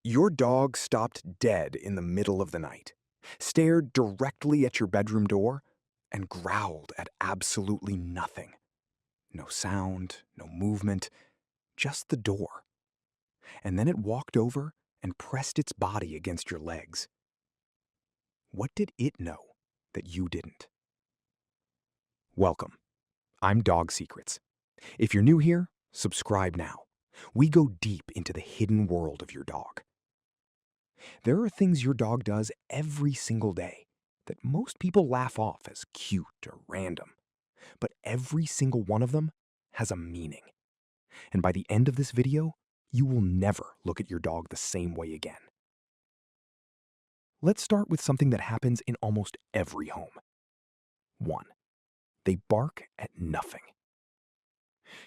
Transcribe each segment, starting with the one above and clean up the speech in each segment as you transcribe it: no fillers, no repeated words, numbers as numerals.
Your dog stopped dead in the middle of the night, stared directly at your bedroom door, and growled at absolutely nothing. No sound, no movement, just the door. And then it walked over and pressed its body against your legs. What did it know that you didn't? Welcome. I'm Dog Secrets. If you're new here, subscribe now. We go deep into the hidden world of your dog. There are things your dog does every single day that most people laugh off as cute or random. But every single one of them has a meaning. And by the end of this video, you will never look at your dog the same way again. Let's start with something that happens in almost every home. 1. They bark at nothing.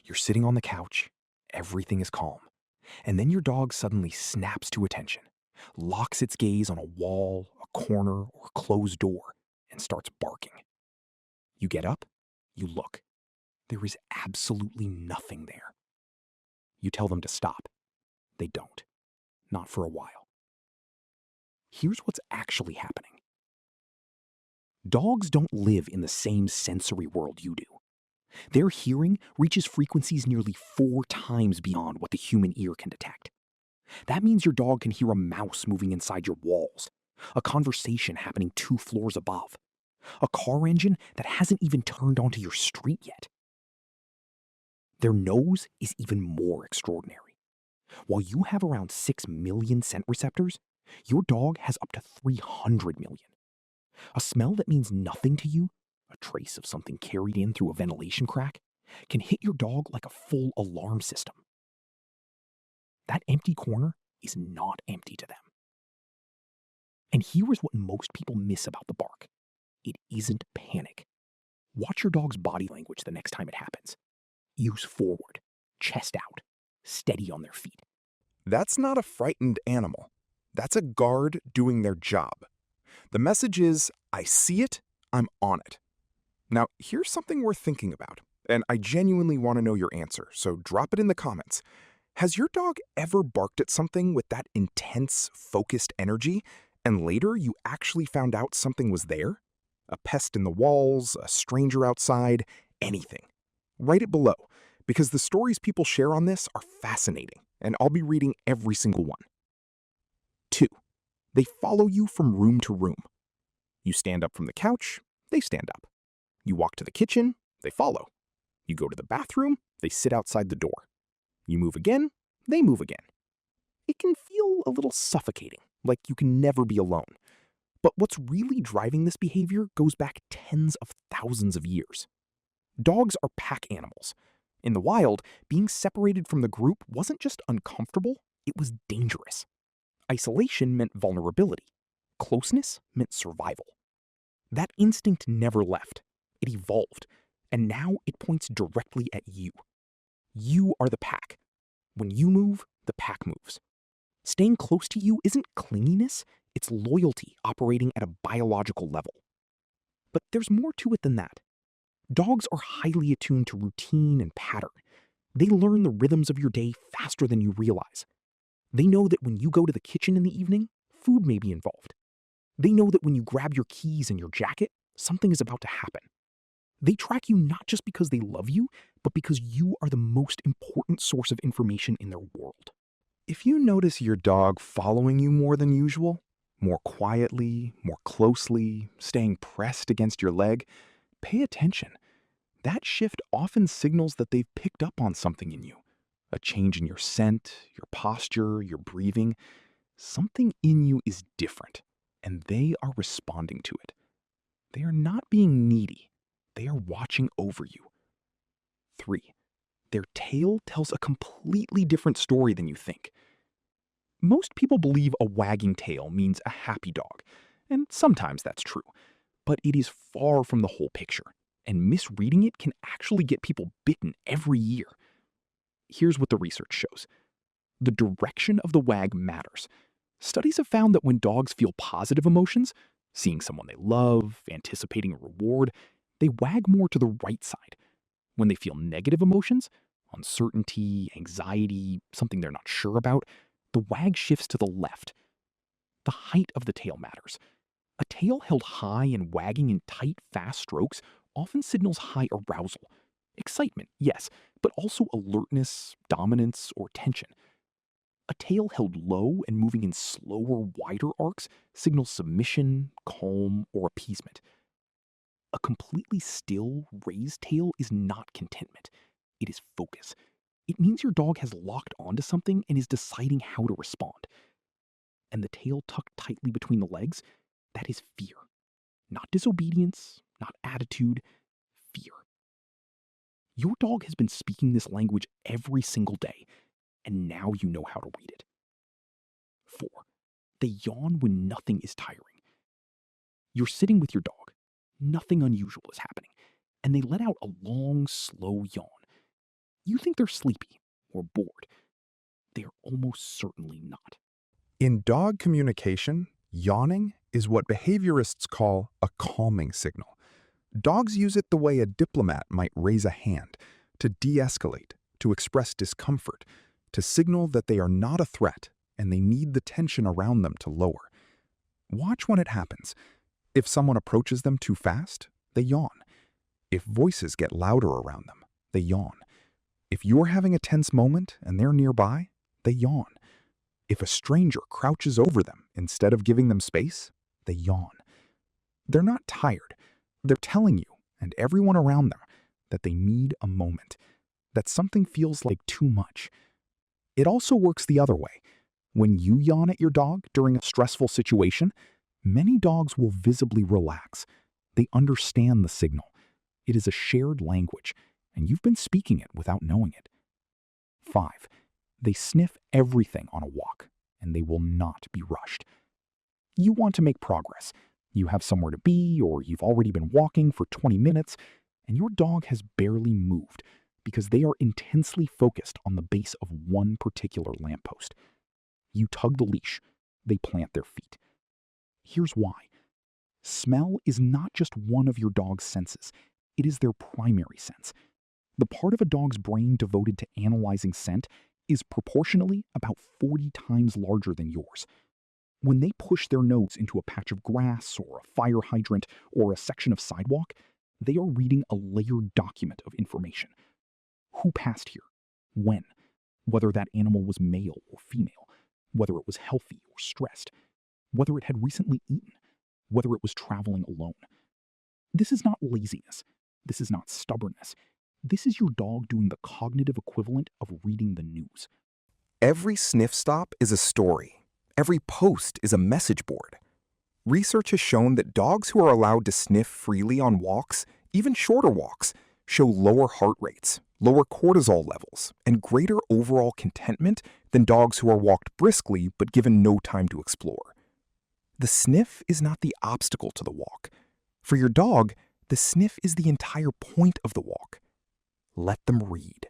You're sitting on the couch, everything is calm, and then your dog suddenly snaps to attention, locks its gaze on a wall, a corner, or a closed door, and starts barking. You get up, you look. There is absolutely nothing there. You tell them to stop. They don't. Not for a while. Here's what's actually happening. Dogs don't live in the same sensory world you do. Their hearing reaches frequencies nearly 4 times beyond what the human ear can detect. That means your dog can hear a mouse moving inside your walls, a conversation happening 2 floors above, a car engine that hasn't even turned onto your street yet. Their nose is even more extraordinary. While you have around 6 million scent receptors, your dog has up to 300 million. A smell that means nothing to you, a trace of something carried in through a ventilation crack, can hit your dog like a full alarm system. That empty corner is not empty to them. And here is what most people miss about the bark. It isn't panic. Watch your dog's body language the next time it happens. Ears forward, chest out, steady on their feet. That's not a frightened animal. That's a guard doing their job. The message is, I see it, I'm on it. Now, here's something worth thinking about, and I genuinely want to know your answer, so drop it in the comments. Has your dog ever barked at something with that intense, focused energy, and later you actually found out something was there? A pest in the walls, a stranger outside, anything. Write it below, because the stories people share on this are fascinating, and I'll be reading every single one. 2. They follow you from room to room. You stand up from the couch, they stand up. You walk to the kitchen, they follow. You go to the bathroom, they sit outside the door. You move again, they move again. It can feel a little suffocating, like you can never be alone. But what's really driving this behavior goes back tens of thousands of years. Dogs are pack animals. In the wild, being separated from the group wasn't just uncomfortable, it was dangerous. Isolation meant vulnerability. Closeness meant survival. That instinct never left. It evolved, and now it points directly at you. You are the pack. When you move, the pack moves. Staying close to you isn't clinginess, it's loyalty operating at a biological level. But there's more to it than that. Dogs are highly attuned to routine and pattern. They learn the rhythms of your day faster than you realize. They know that when you go to the kitchen in the evening, food may be involved. They know that when you grab your keys and your jacket, something is about to happen. They track you not just because they love you, but because you are the most important source of information in their world. If you notice your dog following you more than usual, more quietly, more closely, staying pressed against your leg, pay attention. That shift often signals that they've picked up on something in you. A change in your scent, your posture, your breathing. Something in you is different, and they are responding to it. They are not being needy. They are watching over you. 3. Their tail tells a completely different story than you think. Most people believe a wagging tail means a happy dog, and sometimes that's true. But it is far from the whole picture, and misreading it can actually get people bitten every year. Here's what the research shows. The direction of the wag matters. Studies have found that when dogs feel positive emotions, seeing someone they love, anticipating a reward, they wag more to the right side. When they feel negative emotions, uncertainty, anxiety, something they're not sure about, The wag shifts to the left. The height of the tail matters. A tail held high and wagging in tight, fast strokes often signals high arousal. Excitement, yes, but also alertness, dominance, or tension. A tail held low and moving in slower, wider arcs signals submission, calm, or appeasement. A completely still, raised tail is not contentment. It is focus. It means your dog has locked onto something and is deciding how to respond. And the tail tucked tightly between the legs, that is fear. Not disobedience, not attitude, fear. Your dog has been speaking this language every single day, and now you know how to read it. 4. They yawn when nothing is tiring. You're sitting with your dog. Nothing unusual is happening, and they let out a long, slow yawn. You think they're sleepy or bored. They are almost certainly not. In dog communication, yawning is what behaviorists call a calming signal. Dogs use it the way a diplomat might raise a hand, to de-escalate, to express discomfort, to signal that they are not a threat and they need the tension around them to lower. Watch when it happens. If someone approaches them too fast, they yawn. If voices get louder around them, they yawn. If you're having a tense moment and they're nearby, they yawn. If a stranger crouches over them instead of giving them space, they yawn. They're not tired. They're telling you and everyone around them that they need a moment, that something feels like too much. It also works the other way. When you yawn at your dog during a stressful situation, many dogs will visibly relax. They understand the signal. It is a shared language, and you've been speaking it without knowing it. 5. They sniff everything on a walk, and they will not be rushed. You want to make progress. You have somewhere to be, or you've already been walking for 20 minutes, and your dog has barely moved because they are intensely focused on the base of one particular lamppost. You tug the leash. They plant their feet. Here's why. Smell is not just one of your dog's senses. It is their primary sense. The part of a dog's brain devoted to analyzing scent is proportionally about 40 times larger than yours. When they push their nose into a patch of grass or a fire hydrant or a section of sidewalk, they are reading a layered document of information. Who passed here? When? Whether that animal was male or female. Whether it was healthy or stressed. Whether it had recently eaten. Whether it was traveling alone. This is not laziness. This is not stubbornness. This is your dog doing the cognitive equivalent of reading the news. Every sniff stop is a story. Every post is a message board. Research has shown that dogs who are allowed to sniff freely on walks, even shorter walks, show lower heart rates, lower cortisol levels, and greater overall contentment than dogs who are walked briskly but given no time to explore. The sniff is not the obstacle to the walk. For your dog, the sniff is the entire point of the walk. Let them read.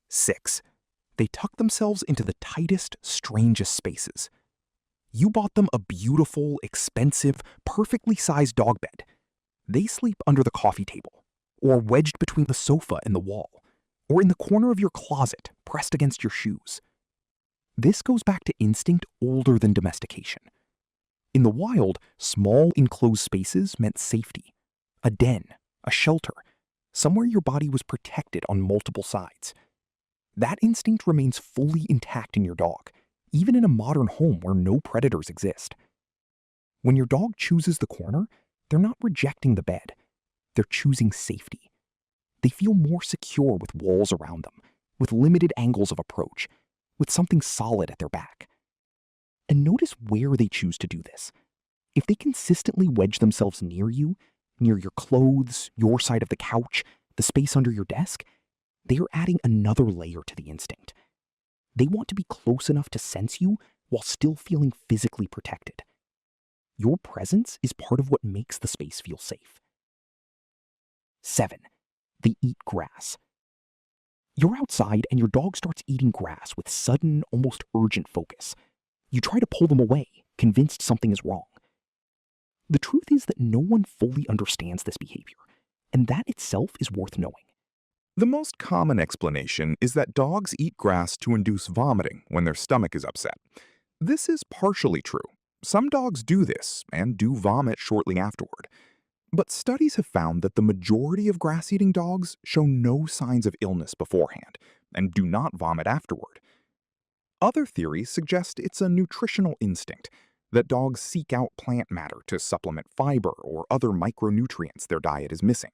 6. They tuck themselves into the tightest, strangest spaces. You bought them a beautiful, expensive, perfectly sized dog bed. They sleep under the coffee table, or wedged between the sofa and the wall, or in the corner of your closet, pressed against your shoes. This goes back to instinct older than domestication. In the wild, small enclosed spaces meant safety, a den, a shelter, somewhere your body was protected on multiple sides. That instinct remains fully intact in your dog, even in a modern home where no predators exist. When your dog chooses the corner, they're not rejecting the bed. They're choosing safety. They feel more secure with walls around them, with limited angles of approach, with something solid at their back. And notice where they choose to do this. If they consistently wedge themselves near you, near your clothes, your side of the couch, the space under your desk, they are adding another layer to the instinct. They want to be close enough to sense you while still feeling physically protected. Your presence is part of what makes the space feel safe. 7. They eat grass. You're outside and your dog starts eating grass with sudden, almost urgent focus. You try to pull them away, convinced something is wrong. The truth is that no one fully understands this behavior, and that itself is worth knowing. The most common explanation is that dogs eat grass to induce vomiting when their stomach is upset. This is partially true. Some dogs do this and do vomit shortly afterward. But studies have found that the majority of grass-eating dogs show no signs of illness beforehand and do not vomit afterward. Other theories suggest it's a nutritional instinct, that dogs seek out plant matter to supplement fiber or other micronutrients their diet is missing.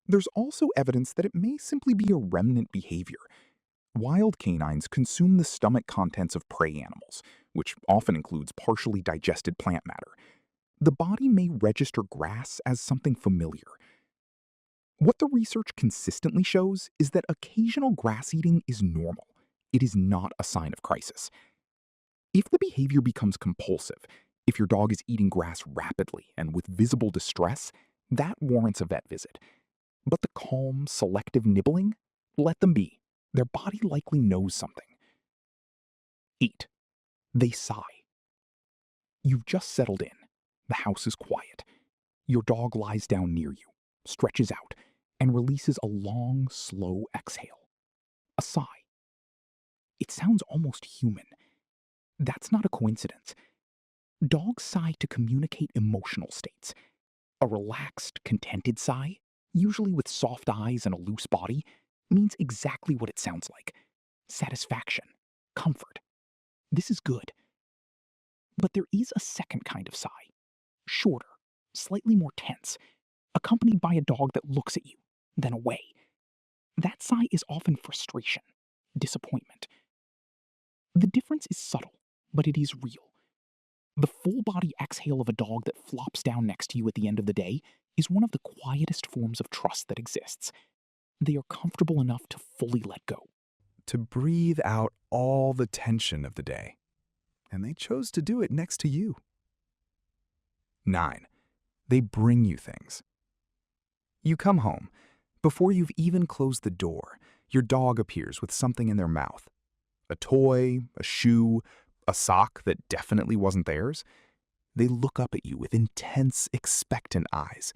There's also evidence that it may simply be a remnant behavior. Wild canines consume the stomach contents of prey animals, which often includes partially digested plant matter. The body may register grass as something familiar. What the research consistently shows is that occasional grass eating is normal. It is not a sign of crisis. If the behavior becomes compulsive, if your dog is eating grass rapidly and with visible distress, that warrants a vet visit. But the calm, selective nibbling? Let them be. Their body likely knows something. 8. They sigh. You've just settled in. The house is quiet. Your dog lies down near you, stretches out, and releases a long, slow exhale. A sigh. It sounds almost human. That's not a coincidence. Dogs sigh to communicate emotional states. A relaxed, contented sigh, usually with soft eyes and a loose body, means exactly what it sounds like. Satisfaction. Comfort. This is good. But there is a second kind of sigh. Shorter, slightly more tense, accompanied by a dog that looks at you, then away. That sigh is often frustration, disappointment. The difference is subtle, but it is real. The full-body exhale of a dog that flops down next to you at the end of the day is one of the quietest forms of trust that exists. They are comfortable enough to fully let go. To breathe out all the tension of the day. And they chose to do it next to you. 9. They bring you things. You come home. Before you've even closed the door, your dog appears with something in their mouth. A toy, a shoe, a sock that definitely wasn't theirs. They look up at you with intense, expectant eyes.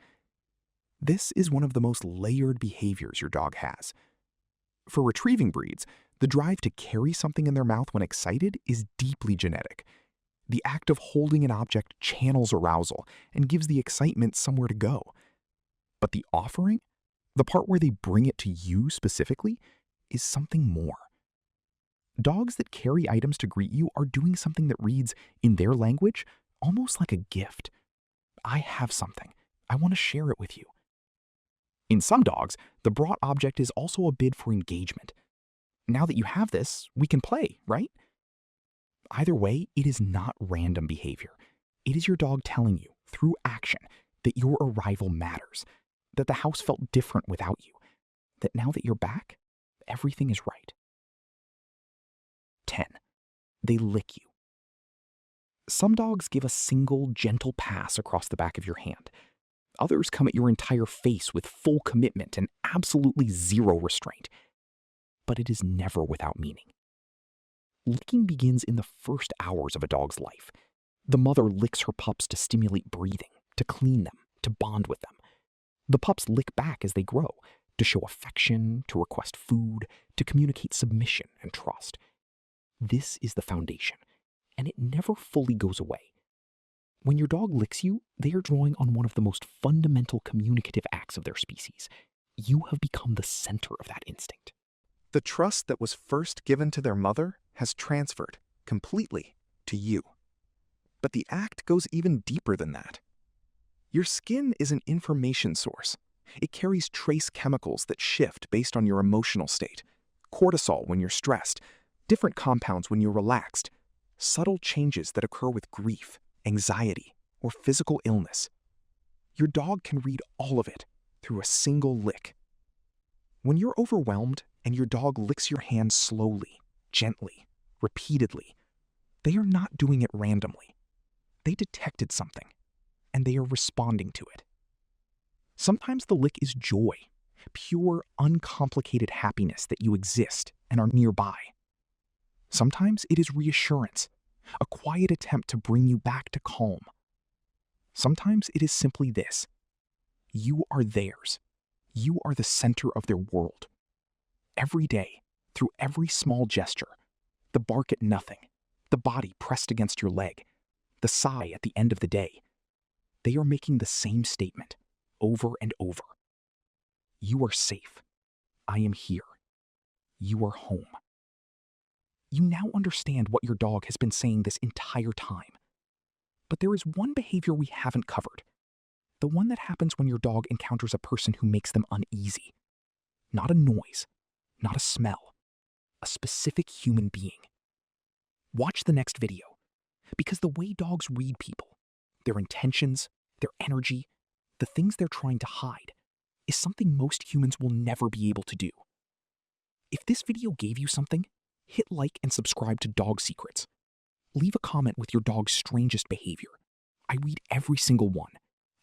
This is one of the most layered behaviors your dog has. For retrieving breeds, the drive to carry something in their mouth when excited is deeply genetic. The act of holding an object channels arousal and gives the excitement somewhere to go. But the offering, the part where they bring it to you specifically, is something more. Dogs that carry items to greet you are doing something that reads, in their language, almost like a gift. I have something. I want to share it with you. In some dogs, the brought object is also a bid for engagement. Now that you have this, we can play, right? Either way, it is not random behavior. It is your dog telling you, through action, that your arrival matters, that the house felt different without you, that now that you're back, everything is right. 10. They lick you. Some dogs give a single, gentle pass across the back of your hand. Others come at your entire face with full commitment and absolutely zero restraint. But it is never without meaning. Licking begins in the first hours of a dog's life. The mother licks her pups to stimulate breathing, to clean them, to bond with them. The pups lick back as they grow, to show affection, to request food, to communicate submission and trust. This is the foundation, and it never fully goes away. When your dog licks you, they are drawing on one of the most fundamental communicative acts of their species. You have become the center of that instinct. The trust that was first given to their mother has transferred completely to you. But the act goes even deeper than that. Your skin is an information source. It carries trace chemicals that shift based on your emotional state. Cortisol when you're stressed, different compounds when you're relaxed, subtle changes that occur with grief, anxiety, or physical illness. Your dog can read all of it through a single lick. When you're overwhelmed and your dog licks your hand slowly, gently, repeatedly, they are not doing it randomly. They detected something, and they are responding to it. Sometimes the lick is joy, pure, uncomplicated happiness that you exist and are nearby. Sometimes it is reassurance, a quiet attempt to bring you back to calm. Sometimes it is simply this: you are theirs. You are the center of their world. every day, through every small gesture, the bark at nothing, the body pressed against your leg, the sigh at the end of the day, they are making the same statement over and over. You are safe. I am here. You are home. You now understand what your dog has been saying this entire time. But there is one behavior we haven't covered. The one that happens when your dog encounters a person who makes them uneasy. Not a noise, not a smell, a specific human being. Watch the next video, because the way dogs read people, their intentions, their energy, the things they're trying to hide, is something most humans will never be able to do. If this video gave you something, hit like and subscribe to Dog Secrets. Leave a comment with your dog's strangest behavior. I read every single one,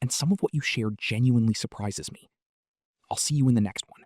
and some of what you share genuinely surprises me. I'll see you in the next one.